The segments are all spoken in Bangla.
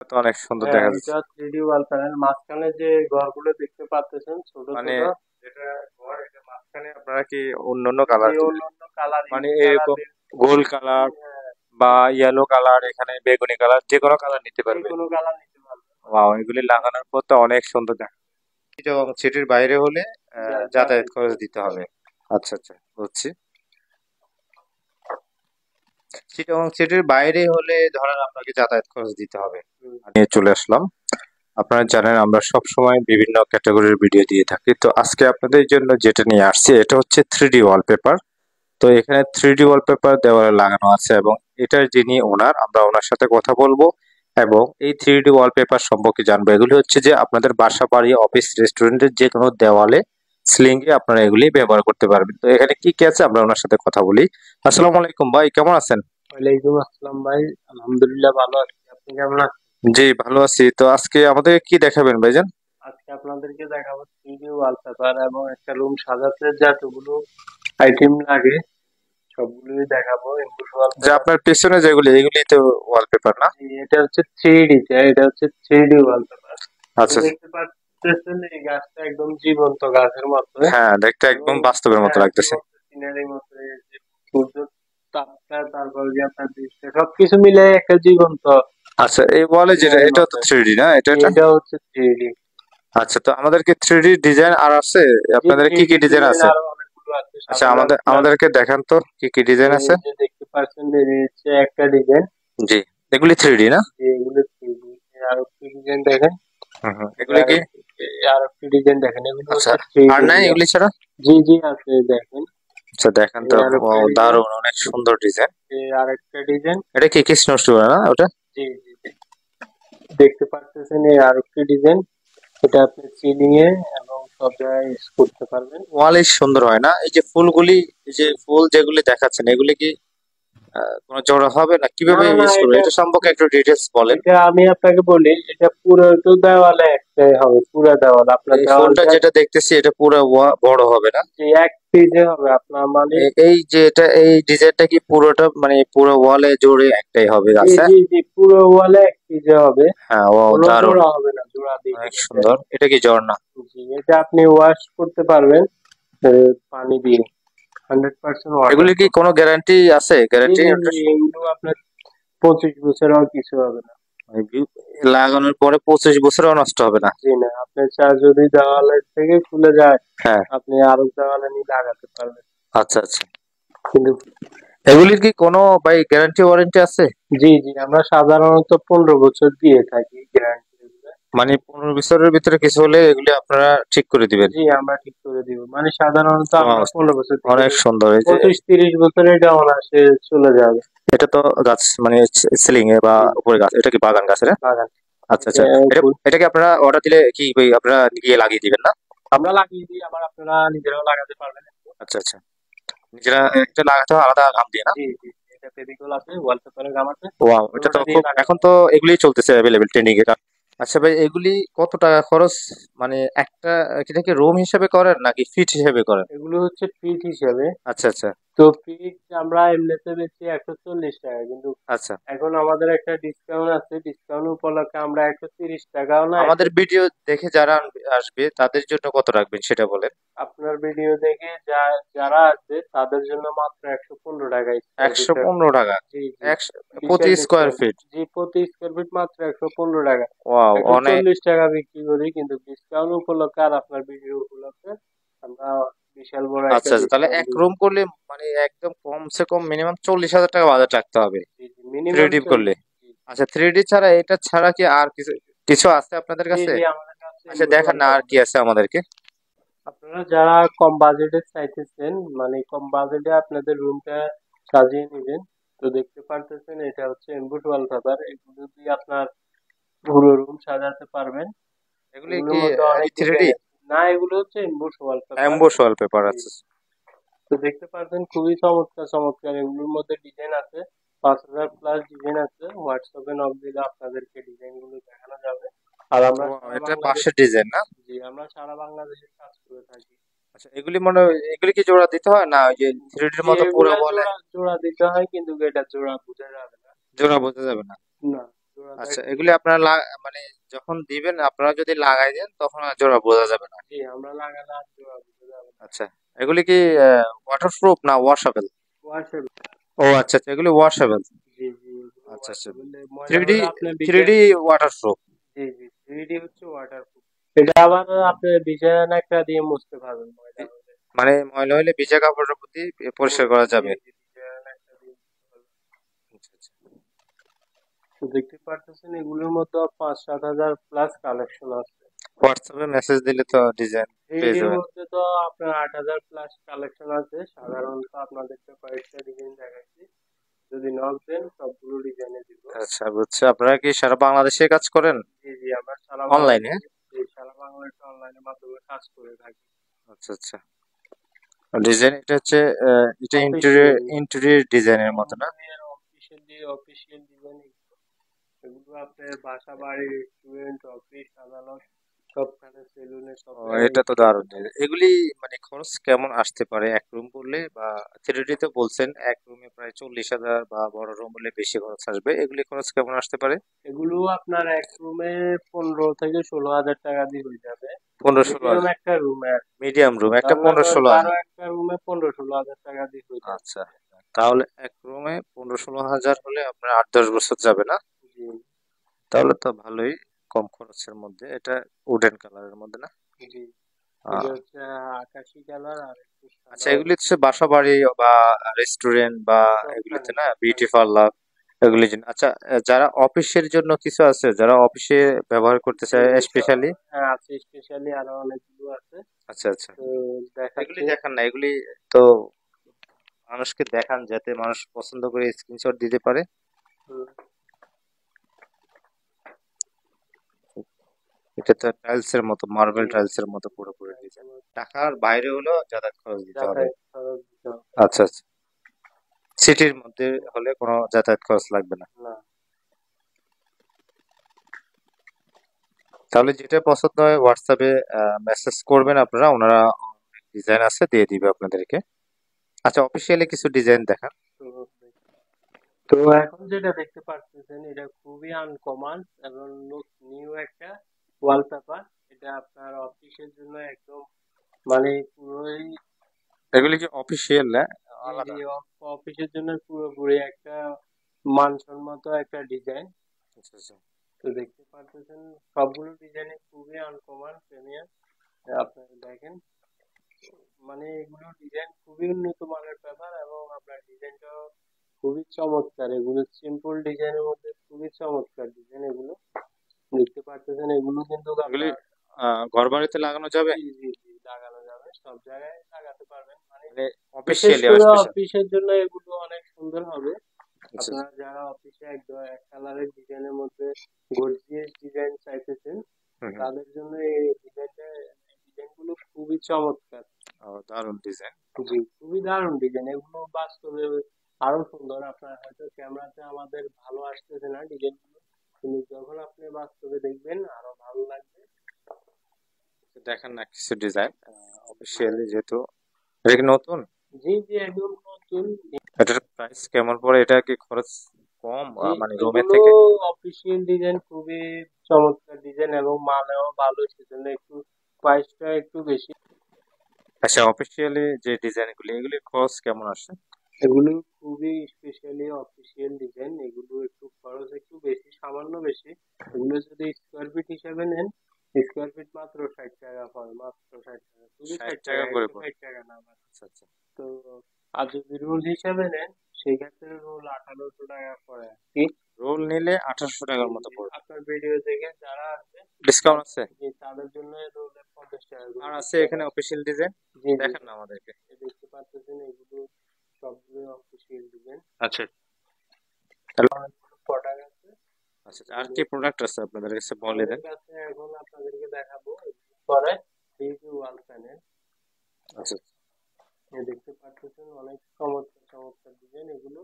তো অনেক সুন্দর হ্যাঁ, দেখা যাচ্ছে। এটা 3D ওয়াল প্যানেল। মাঝখানে যে ঘরগুলো দেখতে পাচ্ছেন ছোট মানে ছোট, যেটা ঘর, এটা মাঝখানে আপনারা কি অন্যান্য যে কালার দিবেন? অন্য অন্য কালার, মানে ইউজ কালার এরকম গোল কালার বা ইয়েলো কালার, এখানে বেগুনি কালার, যে কোনো কালার নিতে যে পারবে। কোনো কালার নিতে পারবেন। ওয়াও, এগুলি লাগানোর পর তো অনেক সুন্দর দেখা যাচ্ছে। এবং সিটির বাইরে হলে যাতায়াত যাতায়াত খরচ করতে দিতে হবে। হবে। আচ্ছা আচ্ছা, বুঝছি। চিটাগং সিটির বাইরে হলে ধরেন আপনাকে যাতায়াত খরচ দিতে হবে। হুম। নিয়ে চলে আসলাম। আপনারা জানেন আমরা সব সময় বিভিন্ন ক্যাটাগরির ভিডিও দিয়ে থাকি, তো আজকে আপনাদের জন্য যেটা নিয়ে আসছি এটা হচ্ছে 3D ওয়ালপেপার। তো এখানে 3D ওয়ালপেপার দেওয়ালে লাগানো আছে, এবং এটার যিনি ওনার, আমরা ওনার সাথে কথা বলবো এবং এই 3D ওয়ালপেপার সম্পর্কে জানবো। এগুলি হচ্ছে যে আপনাদের বাসা, বাড়ি, অফিস, রেস্টুরেন্টের যে কোনো দেওয়ালে, সিলিং এ আপনারা এগুলি ব্যবহার করতে পারবেন। তো এখানে কি কি আছে আমরা ওনার সাথে কথা বলি। আসসালামু আলাইকুম ভাই, কেমন আছেন? ওয়ালাইকুম আসসালাম ভাই, আলহামদুলিল্লাহ ভালো আছি। আপনি কেমন আছেন? জি, ভালো আছি। তো আজকে আমাদের কি দেখাবেন ভাইজান? আজকে আপনাদেরকে দেখাবো 3D ওয়ালপেপার এবং একটা রুম সাজাতে যতগুলো আইটেম লাগে সবগুলোই দেখাবো। এমবুশ যে ওয়ালপেপার। আপনার পেছনে যেগুলি, এগুলি তো ওয়ালপেপার না? এটা হচ্ছে 3D তে, এটা হচ্ছে 3D ওয়ালপেপার। তো আচ্ছা। দেখতে পাচ্ছেন এই গাছটা একদম জীবন্ত গাছের মতো, হ্যাঁ, দেখতে এবং একদম বাস্তবের মতো হ্যাঁ লাগতেছে। জীবন্ত সিনারির মতো। এই যে সূর্য তাপটা, তারপর যে আপনার দৃশ্য, সবকিছু মিলে একটা জীবন্ত আচ্ছা, এই ওয়ালে যেটা, সিনারির এটা তো মতো। 3D না, এটা জি, এটা? এটা হচ্ছে 3D। আচ্ছা, তো আমাদেরকে 3D ডিজাইন আর আছে? জি, আপনাদের কি 3D কি ডিজাইন ডিজাইন আছে? আরো অনেকগুলো আছে। আচ্ছা, সাধারণত আপনার আমাদেরকে দেখান তো কি কি ডিজাইন এই আছে। যে দেখতে পাচ্ছেন যে এই হচ্ছে একটা ডিজাইন। জি, এগুলি 3D না? যে এগুলো 3D। আর একটি ডিজাইন দেখেন। হুম হুম, এগুলি আর কি? আর একটি ডিজাইন দেখেন, এগুলো আচ্ছা, হচ্ছে আর 3D নাই গুলো। এগুলি ছাড়া? জি জি আছে, দেখেন। আচ্ছা, দেখান তো। এই আর ও, একটা ডিজাইন। দারুণ, অনেক সুন্দর ডিজাইন। এই আর একটা ডিজাইন। এটা কি কৃষ্ণচূড়া না ওটা? জি জি জি। দেখতে পাচ্ছেন এই আর একটি ডিজাইন। এটা আপনি সিলিং এ এবং সব জায়গায় ইউজ করতে পারবেন। ওয়ালে সুন্দর হয় না? এই যে ফুলগুলি, এই যে ফুল যেগুলি দেখাচ্ছেন, এগুলি কি কোনো জোড়া হবে না? না কিভাবে না, ইউজ করবে এটা এটা সম্পর্কে একটু ডিটেলস বলেন। এটা আমি আপনাকে বলি, এটা পুরো তো দেওয়ালে একটাই হবে, পুরো দেওয়াল আপনার এই ফুলটা দেওয়ালটা। যেটা দেখতেছি এটা পুরো বড় হবে না? যে এক পেজে হবে আপনার মানে। এই যে এটা, এই ডিজাইনটা কি পুরোটা মানে পুরো ওয়ালে জুড়ে একটাই হবে জি আছে? জি জি, পুরো ওয়ালে এক পেজে হবে। হ্যাঁ, ও কোনো দারুণ, জোড়া হবে না, জোড়া দিয়ে অনেক দিতে। সুন্দর। এটা কি ঝর্ণা? জি, এটা আপনি ওয়াশ করতে পারবেন পানি দিয়ে। 100% ওয়াটার এগুলি কি প্রুফ। কোনো গ্যারান্টি আছে? জি গ্যারান্টি? জি জি, এগুলো আপনার 25 বছরেও কিছু হবে না। লাগানোর পরে 25 বছরও নষ্ট হবে না? জি না, আপনার চা যদি দেওয়ালের থেকে খুলে যায়, হ্যাঁ। আপনি আরো দেওয়ালে নিয়ে লাগাতে পারবেন। আচ্ছা আচ্ছা, কিন্তু এগুলির কি কোনো ভাই গ্যারান্টি ওয়ারেন্টি আছে? জি জি, আমরা সাধারণত 15 বছর দিয়ে থাকি গ্যারান্টি। মানে 15 বছরের ভিতরে কিছু হলে এগুলি আপনারা ঠিক করে দিবেন? জি, আমরা ঠিক করে দিব। মানে সাধারণত আমরা Wow, 15 বছর থেকে অনেক সুন্দর। এই যে 25-30 বছরে এটা অনায়াসে চলে যাবে। এটা তো গাছ মানে সিলিং এ বা জি, উপরে গাছ, এটা কি বাগান গাছ? বাগান। আচ্ছা এটা আচ্ছা, এটা কি আপনারা অর্ডার দিলে কি ভাই আপনারা গিয়ে লাগিয়ে দিবেন না? আমরা লাগিয়ে দিই, আবার আপনারা নিজেরাও লাগাতে পারবেন। আচ্ছা আচ্ছা, নিজেরা একটা লাগাতে হয় আলাদা ঘাম দিয়ে না? জি জি, এটা ফেভিকল আছে, ওয়ালপেপারের গাম আছে, ওয়াও, এটা তো কোনোটা দিয়ে খুব, লাগাতে এখন তো পারবেন। এগুলি চলতেছে অ্যাভেলেবেল ট্রেন্ডিং এটা। আচ্ছা ভাই, এগুলি কত টাকা খরচ? মানে একটা, এটা কি রুম হিসেবে করেন নাকি ফিট হিসেবে করেন? এগুলো হচ্ছে ফিট হিসাবে। আচ্ছা আচ্ছা তো ফিট আমরা এমনিতে বেশি 140 টাকা, কিন্তু আচ্ছা। এখন আমাদের একটা ডিসকাউন্ট আছে। ডিসকাউন্ট উপলক্ষে আমরা 130 টাকাও না, আমাদের ভিডিও দেখে যারা আসবে তাদের জন্য কত রাখবেন সেটা বলেন। আপনার ভিডিও দেখে যারা আসবে তাদের জন্য মাত্র 115 টাকা স্কোয়ার একশো ফিট। পনেরো টাকা জি জি, একশো প্রতি বিশাল স্কোয়ার ডিসকাউন্ট। ফিট? জি, প্রতি স্কোয়ার ফিট মাত্র 115 টাকা। ওয়াও, একশো অনেক। চল্লিশ টাকা বিক্রি করি, কিন্তু ডিসকাউন্ট উপলক্ষে আর আপনার ভিডিও উপলক্ষে আমরা বিশাল বড় একটা আচ্ছা আচ্ছা, তাহলে ডিসকাউন্ট এক দিই। রুম করলে মানে একদম কমসে কম মিনিমাম 40,000 টাকা বাজেট রাখতে হবে জি জি, থ্রি মিনিমাম ডি করলে। 40। জি আচ্ছা, 3D ছাড়া, এটা ছাড়া কি আর কিছু কিছু আছে আপনাদের জি কাছে? জি, আমাদের কাছে আচ্ছা, এমবুশ দেখান না আর ওয়ালপেপার কি আছে। আছে আমাদেরকে। আপনারা যারা কম বাজেটে চাইতেছেন, মানে কম বাজেটে আপনাদের রুমটা সাজিয়ে নেবেন, তো দেখতে পারতেছেন এটা হচ্ছে এমবুশ ওয়ালপেপার। এগুলো দিয়ে আপনার পুরো রুম সাজাতে পারবেন। এগুলি এগুলোর কি মধ্যে অনেক 3D? ডিজাইন আছে। না, এগুলো হচ্ছে এমবুশ ওয়ালপেপার। অ্যাম্বুশ ওয়ালপেপার, জি, আচ্ছা। তো দেখতে পারছেন খুবই চমৎকার চমৎকার এগুলোর মধ্যে ডিজাইন আছে। 5,000 প্লাস ডিজাইন আছে। হোয়াটসঅ্যাপে নক দিলে আপনাদেরকে ডিজাইন গুলো দেখানো যাবে। আর আমরা Wow, সারা এটা বাংলাদেশ, পাশের ডিজাইন না? জি আমরা সারা বাংলাদেশে কাজ করে থাকি। আচ্ছা, এগুলি কি জোড়া দিতে হয় না ওই যে 3D জি, মতো পুরো এগুলা বলে? জোড়া জোড়া দিতে হয়, কিন্তু এটা জোড়া বোঝা যাবে না। জোড়া বোঝা যাবে না? না, জোড়া আচ্ছা, এগুলি আপনারা মানে যখন দিবেন আপনারা যদি লাগাই দেন তখন আর জোড়া বোঝা যাবে না। জি, আমরা লাগালে আর জোড়া বুঝে যাবে না। আচ্ছা, এগুলি কি ওয়াটারপ্রুফ না ওয়াশেবল? ওয়াশেবল। ও আচ্ছা আচ্ছা, এগুলি ওয়াশেবল। জি, জি, এগুলো আচ্ছা আচ্ছা, ওয়াশেবল। ময়লা 3D হলে আপনি 3D ওয়াটারপ্রুফ। জি, জি, 3D হচ্ছে ওয়াটারপ্রুফ। এটা আবার আপনি ভিজায় একটা দিয়ে মুছতে পারবেন ময়লা হলে। মানে ময়লা হলে ভিজা কাপড়ের প্রতি পরিষ্কার করা জি, যাবে। জি, ভিজায় একটা দিয়ে মুছতে পারবেন। আচ্ছা আচ্ছা। তো দেখতে পারতেছেন এগুলোর মধ্যে 5-7 হাজার প্লাস কালেকশন আছে। হোয়াটসঅ্যাপে মেসেজ দিলে তো ডিজাইন পেয়ে 3D র যাবেন। মধ্যে তো আপনার 8,000 প্লাস কালেকশন আছে। সাধারণত আপনাদেরকে কয়েকটা ডিজাইন দেখাচ্ছি। যদি নক দেন সবগুলো ডিজাইনে দিব। আচ্ছা বুঝছি, আপনারা কি সারা বাংলাদেশে কাজ করেন জি, জি, আমরা সারা অনলাইনে? বাংলাদেশে সারা বাংলাদেশে অনলাইনের মাধ্যমে কাজ করে থাকি। আচ্ছা আচ্ছা, ডিজাইন এটা হচ্ছে এটা ইন্টেরিয়র অফিসিয়াল ইন্টেরিয়র ডিজাইনের মতো না? অফিসিয়াল ডিজাইন এগুলো আপনার বাসা বাড়ি রেস্টুরেন্ট অফিস আদালত সবখানে সেলুনে সব ও, জায়গায় এটা তো দারুণ design। এগুলি মানে খরচ কেমন আসতে পারে এক রুম করলে? বা 3D তো বলছেন এক রুমে প্রায় 40,000, বা বড় রুম হলে বেশি খরচ আসবে, এগুলি খরচ কেমন আসতে পারে? এগুলো আপনার এক রুমে 15 থেকে 16 হাজার টাকা দিয়ে হয়ে যাবে। 15-16 মিডিয়াম হাজার? একটা রুমে মিডিয়াম রুম একটা বাংলা 15-16 হাজার? বারো একটা রুমে 15-16 হাজার টাকা দিয়ে হয়ে যাবে। আচ্ছা, তাহলে এক রুমে 15-16 হাজার হলে আপনার 8-10 বছর যাবে না? জি, তাহলে তো ভালোই, কম খরচের মধ্যে। এটা উডেন কালারের মধ্যে না? জি, এটা আহ, হচ্ছে আকাশি কালার আর একটু আচ্ছা, সাদা এগুলি হচ্ছে বাসা বাড়ি বা রেস্টুরেন্ট বা এগুলিতে সবখানে না, বিউটি সবখানে পার্লার এগুলির জন্য। আচ্ছা, যারা অফিসের জন্য কিছু আছে, যারা অফিসে ব্যবহার করতে জি, চায় জি, স্পেশালি? হ্যাঁ আছে স্পেশালি আরো অনেকগুলো আছে। আচ্ছা আচ্ছা, তো এগুলি দেখাচ্ছি। দেখান না, এগুলি তো মানুষকে দেখান যাতে মানুষ পছন্দ করে স্ক্রিনশট দিতে পারে। হুম, এটা তো টাইলস এর মতো, জি, মার্বেল টাইলস এর মতো পুরোপুরি ডিজাইন। টাকার বাইরে হলেও যাতায়াত খরচ দিতে হবে। যাতায়াত খরচ দিতে হবে। আচ্ছা আচ্ছা, সিটির মধ্যে হলে কোনো যাতায়াত খরচ লাগবে না। না, তাহলে যেটা পছন্দ হয় হোয়াটসঅ্যাপে মেসেজ করবেন আপনারা, ওনারা ডিজাইন আছে দিয়ে দিবে আপনাদেরকে। আচ্ছা, অফিসিয়ালি কিছু ডিজাইন দেখান। তো তো এখন যেটা দেখতে পাচ্ছেন এটা খুবই আনকমন এবং নিউ একটা ওয়ালপেপার। এটা আপনার অফিসের জন্য একদম মানে পুরোই এগুলি কি অফিসিয়াল না জি, জি, আলাদা? অফিসের জন্য পুরোপুরি একটা মানসম্মত একটা ডিজাইন। আচ্ছা আচ্ছা। তো দেখতে পাচ্ছেন সবগুলো ডিজাইনই খুবই আনকমন প্রিমিয়াম। আপনারা দেখেন মানে এগুলো ডিজাইন খুবই উন্নত মানের পেপার এবং আপনার ডিজাইনটাও খুবই চমৎকার। এগুলো সিম্পল ডিজাইনের মধ্যে খুবই চমৎকার ডিজাইন এগুলো দেখতে পাচ্ছেন। এগুলো কিন্তু এগুলি আপনার ঘর বাড়িতে লাগানো যাবে? জি, জি, জি, লাগানো যাবে সব জায়গায় লাগাতে পারবেন মানে মানে বিশেষ অফিসিয়ালি করে স্পেশাল? অফিসের জন্য এগুলো অনেক সুন্দর হবে। আচ্ছা আচ্ছা। আপনারা যারা অফিসে এক কালারের ডিজাইনের মধ্যে গর্জিয়াস ডিজাইন চাইতেছেন হুম হুম। তাদের জন্য এই ডিজাইন গুলো খুবই চমৎকার। ও, দারুণ ডিজাইন। জি, খুবই দারুণ ডিজাইন এগুলো বাস্তবে আরো সুন্দর। আপনার হয়তো ক্যামেরাতে আমাদের ভালো আসতেছে না ডিজাইন গুলো, কিন্তু যখন আপনি বাস্তবে দেখবেন আরো ভালো লাগবে। দেখেন না কিছু ডিজাইন অফিসিয়ালি, যেহেতু এটা কি নতুন, জি, জি, একদম নতুন। এটার প্রাইস কেমন পড়ে? এটা কি খরচ কম জি, মানে রুমের এগুলো থেকে? অফিসিয়াল ডিজাইন খুবই চমৎকার ডিজাইন এবং মানেও ভালো সেজন্য একটু প্রাইসটা একটু বেশি। আচ্ছা, অফিসিয়ালি যে ডিজাইন গুলি এগুলির খরচ কেমন আসে? এগুলো খুবই স্পেশালি অফিসিয়াল ডিজাইন। এগুলো একটু খরচ একটু বেশি, সামান্য বেশি। এগুলো যদি স্কোয়ার ফিট হিসাবে নেন স্কোয়ার ফিট মাত্র 60 টাকা পড়ে, মাত্র 60 টাকা, শুধু 60 ষাট টাকা টাকা করে একশো পড়ে? ষাট টাকা না আমার। আচ্ছা আচ্ছা। তো আর যদি রোল হিসাবে নেন সেই ক্ষেত্রে রোল 1800 টাকা পড়ে আর কি। রোল নিলে 1800 টাকার মতো পড়বে? আপনার ভিডিও দেখে যারা আসবে ডিসকাউন্ট আছে? তাদের জন্য রোলে 50 টাকা করে আর আছে ডিসকাউন্ট এখানে আছে। Official design? জি, জি, দেখান না আমাদেরকে। দেখতে পাচ্ছেন এগুলো সবগুলো অফিসিয়াল ডিজাইন। আচ্ছা, তাহলে অনেকগুলো প্রোডাক্ট আছে আচ্ছা আচ্ছা, আর এগুলো কি প্রোডাক্ট আছে আপনাদের কাছে বলে আমাদের দেন। কাছে। এখন আপনাদেরকে দেখাবো পরে থ্রি ওয়াল প্যানেল। আচ্ছা দেখতে পাচ্ছেন অনেক চমৎকার চমৎকার ডিজাইন এগুলো।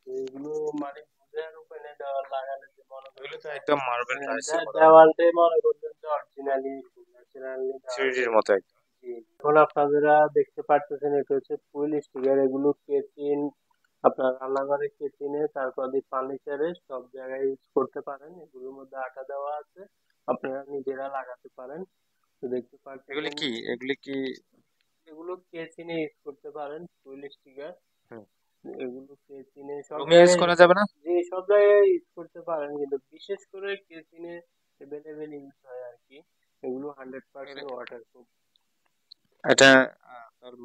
তো এগুলো মানে বুঝার উপায় দেওয়াল লাগালে যে মনে এগুলো করবেন তো একদম মার্বেল টাইলসের মতো, দেওয়ালটাই মনে করবেন যে অরিজিনালি ন্যাচারালি দেওয়া 3D এর হয়েছে। মতো একদম। জি, এখন আপনারা দেখতে পাচ্ছেন এটা হচ্ছে ফুল স্টিকার। এগুলো কেচিন আপনার রান্নাঘরে কিচেনে, তারপর দিয়ে ফার্নিচারে সব জায়গায় ইউজ করতে পারেন। এগুলোর মধ্যে আঠা দেওয়া আছে, আপনারা নিজেরা লাগাতে পারেন। তো দেখতে এগুলি পারতেছেন কি এগুলি কি এগুলো কেচিনে ইউজ করতে পারেন, হুইল স্টিকার। হুম, এগুলো কেচিনে সব রুমে ইউজ জায়গায়, করা যাবে না? যে সব জায়গায় ইউজ করতে পারেন, কিন্তু বিশেষ করে কেচিনে এভেলেবেল ইউজ হয় আর কি। এগুলো 100% ওয়াটারপ্রুফ। এটা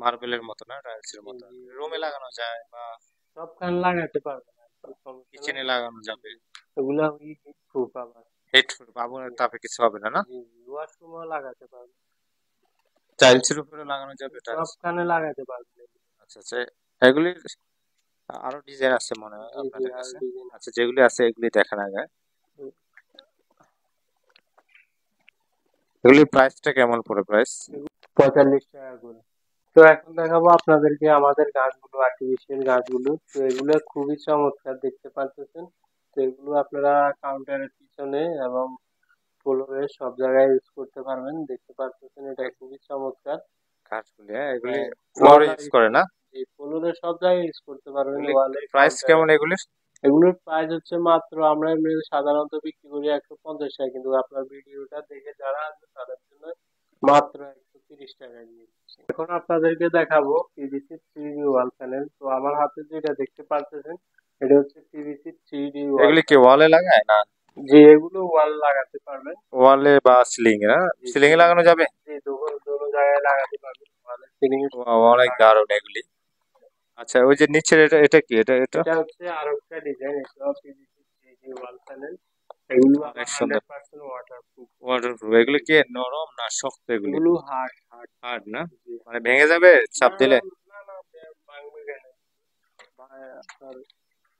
মার্বেলের মতো না, টাইলসের মতো? রুমে এগুলো লাগানো যায় বা সবখানে লাগাতে পারবেন আর কি, সমস্যা নাই। কিচেনে লাগানো যাবে? এগুলো হিট প্রুফ আবার। হিট আগুনের তাপে কিছু হবে না, না? জি জি, ওয়াশরুমও লাগাতে পারবেন, টাইলসের উপরে লাগানো যাবে টাইলস? সবখানে লাগাতে পারবেন। আচ্ছা আচ্ছা, এগুলির আরো ডিজাইন আছে মনে হয় জি জি, আপনাদের আর কাছে? ডিজাইন আচ্ছা, যেগুলি আছে এগুলি দেখান আগে। আছে। এগুলির প্রাইসটা কেমন পড়ে, প্রাইস? 45 টাকা করে। তো এখন দেখাবো আপনাদেরকে আমাদের গাছগুলো, আর্টিফিশিয়াল গাছগুলো। তো এগুলো খুবই চমৎকার, দেখতে পাচ্ছেন। তো এগুলো আপনারা কাউন্টারের পিছনে এবং ফ্লোরে সব জায়গায় ইউজ করতে পারবেন, দেখতে পাচ্ছেন। এটা খুবই চমৎকার। কাঠগুলি, হ্যাঁ, এগুলি হ্যাঁ, ফ্লোরে ইউজ করে না? জি, ফ্লোরে সব জায়গায় ইউজ করতে পারবেন, এগুলি ওয়ালে, প্রাইস কাউন্টারে। কেমন এগুলির? এগুলোর প্রাইস হচ্ছে মাত্র, আমরা এমনি সাধারণত বিক্রি করি 150 টাকা, কিন্তু আপনার ভিডিওটা দেখে যারা আসবে তাদের জন্য মাত্র 130 টাকায় দিয়ে দিচ্ছি। এখন আপনাদেরকে দেখাবো পিভিসি 3D ওয়াল প্যানেল। তো আমার হাতে যেটা দেখতে পাচ্ছেন, এটা হচ্ছে পিভিসি 3D ওয়াল এগুলি কি প্যানেল। ওয়ালে লাগায় না? যে এগুলো ওয়াল লাগাতে পারবেন। ওয়ালে বা সিলিং এ, না? জি সিলিং এ লাগানো যাবে? জি, দোনো জায়গায় লাগাতে পারবেন, ওয়ালে, সিলিং এর অনেক দারুণ এগুলি। আচ্ছা, ওই যে নিচের এটা এটা কি, এটা এটা হচ্ছে আরেকটা ডিজাইন, এটাও পিভিসি 3D ওয়াল প্যানেল। এগুলো আবার অনেক সুন্দর। 100% ওয়াটারপ্রুফ। ওয়াটারপ্রুফ, এগুলি কি নরম না শক্ত এগুলি? এগুলো হার্ড হার্ড। হার্ড না? জি। মানে ভেঙে যাবে চাপ না দিলে? না না, ভাঙবে কেন? আপনার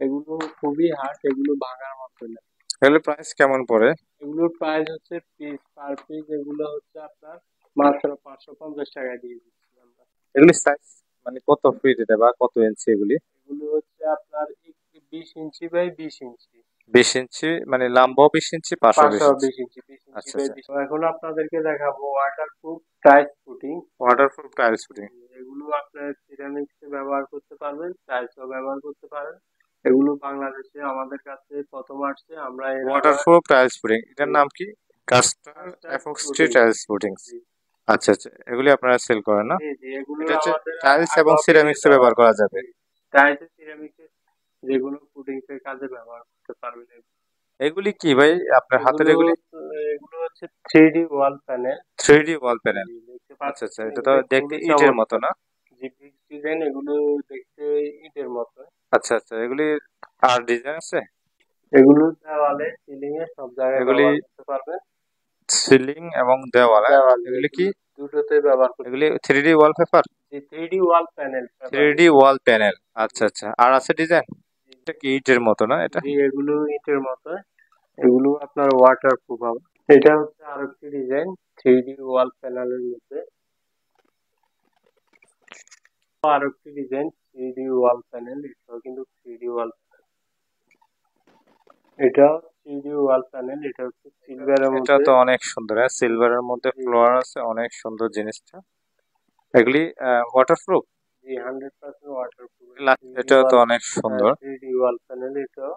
এগুলো খুবই হার্ড, এগুলো ভাঙার মতো না। এগুলি প্রাইস কেমন পড়ে? এগুলোর প্রাইস হচ্ছে পিস পার পিস, এগুলো হচ্ছে আপনার মাত্র 550 টাকা দিয়ে দিচ্ছি আমরা। এগুলি সাইজ মানে কত ফিট এটা বা কত ইঞ্চি এগুলি? এগুলো হচ্ছে আপনার 20 ইঞ্চি বাই 20 ইঞ্চি। 20 ইঞ্চি মানে লম্বাও 20 ইঞ্চি, পাশও 20 ইঞ্চি? 520 ইঞ্চি, 20 ইঞ্চি আচ্ছা বাই আচ্ছা, 20। এখন আপনাদেরকে দেখাবো waterproof tiles fitting. Waterproof tiles fitting. এগুলো আপনার সিরামিক্স ব্যবহার করতে পারবেন, টাইলসও ব্যবহার করতে পারেন। এগুলো বাংলাদেশে আমাদের কাছে প্রথম আসছে, আমরা এর আগে ওয়াটারপ্রুফ টাইলস ফুটিং, এটার নাম কি? কাস্টার এপক্সি ফুটিং। Tiles footing. জি আচ্ছা আচ্ছা, এগুলি আপনারা সেল করেন না? জি জি, এগুলো এটা হচ্ছে আমাদের টাইলস এবং আগে সিরামিক্সে ব্যবহার করা যাবে? টাইলস সিরামিক্স যেগুলো ফুটিংস এর কাজে ব্যবহার করতে পারবেন। এগুলি কি ভাই আপনার হাতের এগুলো এগুলি? এগুলো হচ্ছে 3D wall panel. 3D wall panel? দেখতে আচ্ছা আচ্ছা, পাচ্ছেন, এটা তো এগুলো দেখতে খুবই ইটের মতো চমৎকার। না? জি, বিগ ডিজাইন, এগুলো দেখতে ইটের মতো। আচ্ছা আচ্ছা, এগুলি আর ডিজাইন আছে? এগুলো দেওয়ালে, সিলিং এ সব জায়গায় এগুলি ব্যবহার করতে পারবেন। সিলিং এবং দেওয়াল, হ্যাঁ? দেওয়ালে এগুলি কি? এগুলো দুটোতে ব্যবহার করতে এগুলি পারবেন। 3D wallpaper? জি, 3D wall panel paper. 3D wall panel, আচ্ছা আচ্ছা। আর আছে ডিজাইন? এটা কি ইটের মতো না এটা? জি, এগুলো ইটের মতো। এগুলো আপনার ওয়াটারপ্রুফ হবে। এটা হচ্ছে আরেকটি ডিজাইন 3D ওয়াল প্যানেলের মধ্যে। আরেকটি ডিজাইন 3D ওয়াল প্যানেল, এটাও কিন্তু 3D ওয়াল, এটাও 3D ওয়াল প্যানেল। এটা হচ্ছে সিলভারের এটা মধ্যে। তো অনেক সুন্দর, হ্যাঁ, সিলভারের মধ্যে জি ফ্লোয়ার আছে, অনেক সুন্দর জিনিসটা। এগুলি ওয়াটারপ্রুফ? জি, 100% ওয়াটারপ্রুফ। 3D এটা তো ওয়াল, অনেক সুন্দর। 3D wall panel. এটাও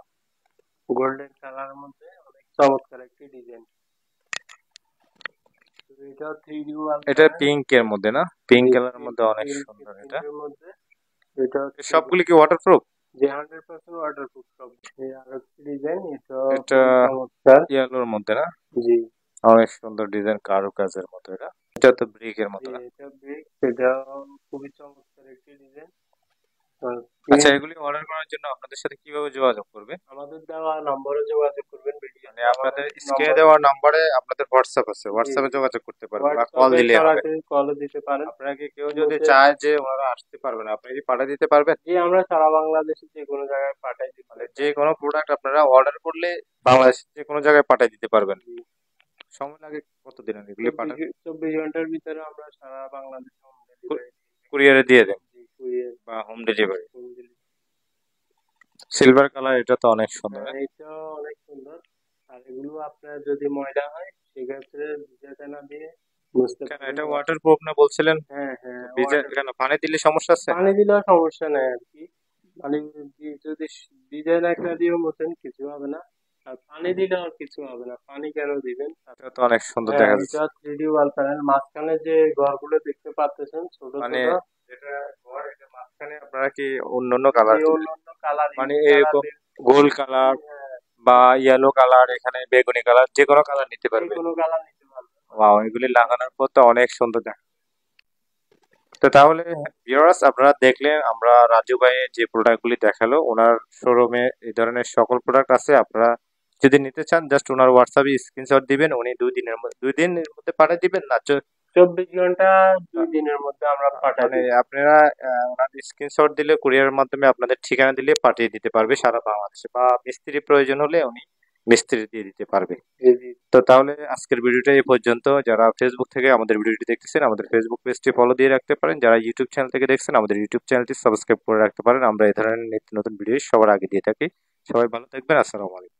গোল্ডেন কালারের মধ্যে অনেক চমৎকার একটি ডিজাইন। এটাও 3D ওয়াল এটা প্যানেল। পিঙ্ক এর মধ্যে না? পিঙ্ক কালারের মধ্যে অনেক সুন্দর এটা। পিঙ্কের মধ্যে। এটা হচ্ছে সবগুলি কি ওয়াটারপ্রুফ? যে 100% ওয়াটারপ্রুফ সব। এই আরেকটি ডিজাইন, এটা এটা খুবই চমৎকার। ইয়েলোর মধ্যে না? জি অনেক সুন্দর ডিজাইন, কারুকাজের মতো এটা। এটা তো ব্রিকের মতো জি, না? এটা ব্রিক, এটা খুবই চমৎকার একটি ডিজাইন। আচ্ছা, এগুলি অর্ডার করার জন্য আপনাদের সাথে কিভাবে যোগাযোগ করবে? আমাদের দেওয়া নম্বরে যোগাযোগ করবেন, ভিডিও মানে দেওয়া আপনাদের স্ক্রিনে নম্বর। দেওয়া নাম্বারে আপনাদের হোয়াটসঅ্যাপ আছে, জি হোয়াটসঅ্যাপে জি, যোগাযোগ করতে পারবে বা কল হোয়াটসঅ্যাপে দিলেই হবে? সরাসরি কলও দিতে পারেন। আপনারা কি কেউ যদি ইমোতে, চায় যে ওনারা আসতে পারবে না, আপনি কি পাঠিয়ে দিতে পারবেন? জি, আমরা সারা বাংলাদেশে যে কোনো জায়গায় পাঠাই দিতে মানে যে পারি। কোনো প্রোডাক্ট আপনারা অর্ডার করলে বাংলাদেশের যে কোনো জায়গায় পাঠিয়ে দিতে পারবেন? জি, সময় লাগে কতদিন এগুলি পাঠান? 24 ঘন্টার ভিতরে আমরা সারা বাংলাদেশে হোম ডেলিভারি কুরিয়ারে দিয়ে দেন দিই। কুরিয়ার, বা home delivery? Home delivery. Silver colour, এটা তো অনেক সুন্দর, হ্যাঁ, হ্যাঁ? এটাও অনেক সুন্দর। আর এগুলো আপনার যদি ময়লা হয়, সেক্ষেত্রে ভিজাতে না দিয়ে মুছতে কেন পারেন। এটা ওয়াটারপ্রুফ না বলছিলেন? হ্যাঁ হ্যাঁ, ভিজে ওয়াটার, কেন, পানি দিলে সমস্যা আছে? পানি দিলেও সমস্যা নেই আর কি। মানে যদি ডিজাইন একটা দিয়েও মোটেন কিছু হবে না, আর পানি দিলে আর কিছু হবে না। পানি কেন দিবেন? এটা তো অনেক সুন্দর হ্যাঁ, দেখা এটা যাচ্ছে। 3D wall panel. মাঝখানে যে ঘরগুলো দেখতে পাচ্ছেন ছোট মানে ছোট, যেটা ঘর, এটা মাঝখানে আপনারা কি অন্যান্য কালার যে দিবেন? অন্যান্য কালার, মানে ইউজ কালার, এরকম গোল কালার বা ইয়েলো কালার, এখানে বেগুনি কালার, যে কোনো কালার নিতে যে পারবে। কোনো কালার নিতে পারবেন। ওয়াও, এগুলি লাগানোর পর তো অনেক সুন্দর দেখা। তো তাহলে ভিউয়ার্স, আপনারা দেখলেন আমরা রাজু ভাইয়ের যে প্রোডাক্টগুলি দেখালো, ওনার শোরুমে এই ধরনের সকল প্রোডাক্ট আছে। আপনারা যদি নিতে চান জাস্ট ওনার হোয়াটসঅ্যাপে স্ক্রিনশট দিবেন, উনি 2 দিনের মধ্যে পাঠিয়ে দিবেন না 24 ঘন্টা, 2 দিনের মধ্যে আমরা পাঠিয়ে মানে দিব। আপনারা ওনার স্ক্রিনশট দিলে কুরিয়ারের মাধ্যমে আপনাদের ঠিকানা দিলে পাঠিয়ে দিতে পারবে সারা বাংলাদেশে, বা মিস্ত্রি প্রয়োজন হলে উনি মিস্ত্রি দিয়ে দিতে পারবে। জি জি। তো তাহলে আজকের ভিডিওটা এই পর্যন্ত। যারা ফেসবুক থেকে আমাদের ভিডিওটি দেখতেছেন, আমাদের ফেসবুক পেজটি ফলো দিয়ে রাখতে পারেন। যারা ইউটিউব চ্যানেল থেকে দেখছেন, আমাদের ইউটিউব চ্যানেলটি সাবস্ক্রাইব করে রাখতে পারেন। আমরা এই ধরনের নিত্য নতুন ভিডিও সবার আগে দিয়ে থাকি। সবাই ভালো থাকবেন। আসসালামু আলাইকুম।